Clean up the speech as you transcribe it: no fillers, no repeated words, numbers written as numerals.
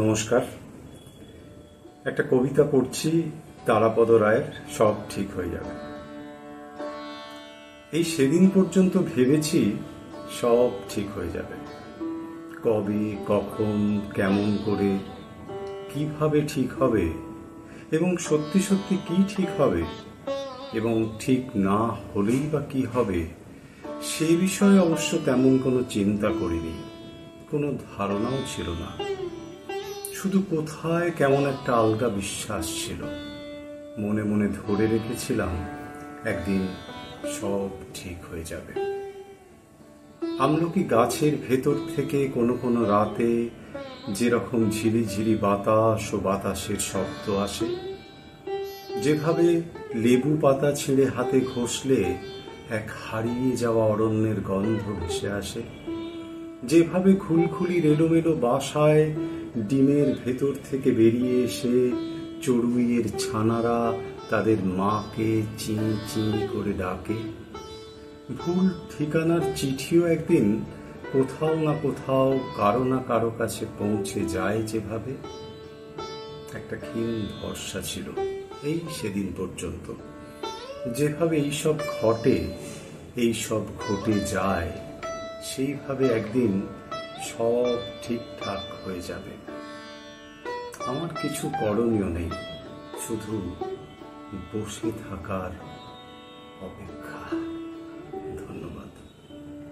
নমস্কার। একটা কবিতা পড়ছি তারাপদ রায়ের, সব ঠিক হয়ে যাবে। এই সেদিন পর্যন্ত ভেবেছি সব ঠিক হয়ে যাবে। কবে, কখন, কেমন করে, কিভাবে ঠিক হবে, এবং সত্যি সত্যি কি ঠিক হবে, এবং ঠিক না হলেই বা কি হবে, সে বিষয়ে অবশ্য তেমন কোনো চিন্তা করিনি, কোনো ধারণাও ছিল না। শুধু কোথায় কেমন একটা আলগা বিশ্বাস ছিল। মনে মনে ধরে রেখেছিলাম একদিন সব ঠিক হয়ে যাবে। আমলকি গাছের ভেতর থেকে কোনো কোনো রাতে যেরকম ঝিরিঝিরি বাতাস ও বাতাসের শব্দ আসে, যেভাবে লেবু পাতা ছিঁড়ে হাতে ঘষলে এক হারিয়ে যাওয়া অরণ্যের গন্ধ ভেসে আসে, যেভাবে খুলখুলির এলোমেলো বাসায় ডিমের ভেতর থেকে বেরিয়ে এসে চড়ুইয়ের ছানারা তাদের মাকে চি চি করে ডাকে, ভুল ঠিকানার চিঠিও একদিন কোথাও না কোথাও কারো না কারো কাছে পৌঁছে যায়, যেভাবে একটা ক্ষীণ ভরসা ছিল এই সেদিন পর্যন্ত। যেভাবে এইসব ঘটে, এইসব ঘটে যায়, সেইভাবে একদিন সব ঠিকঠাক হয়ে যাবে। আমার কিছু করণীয় নেই, শুধু বসে থাকার অপেক্ষা।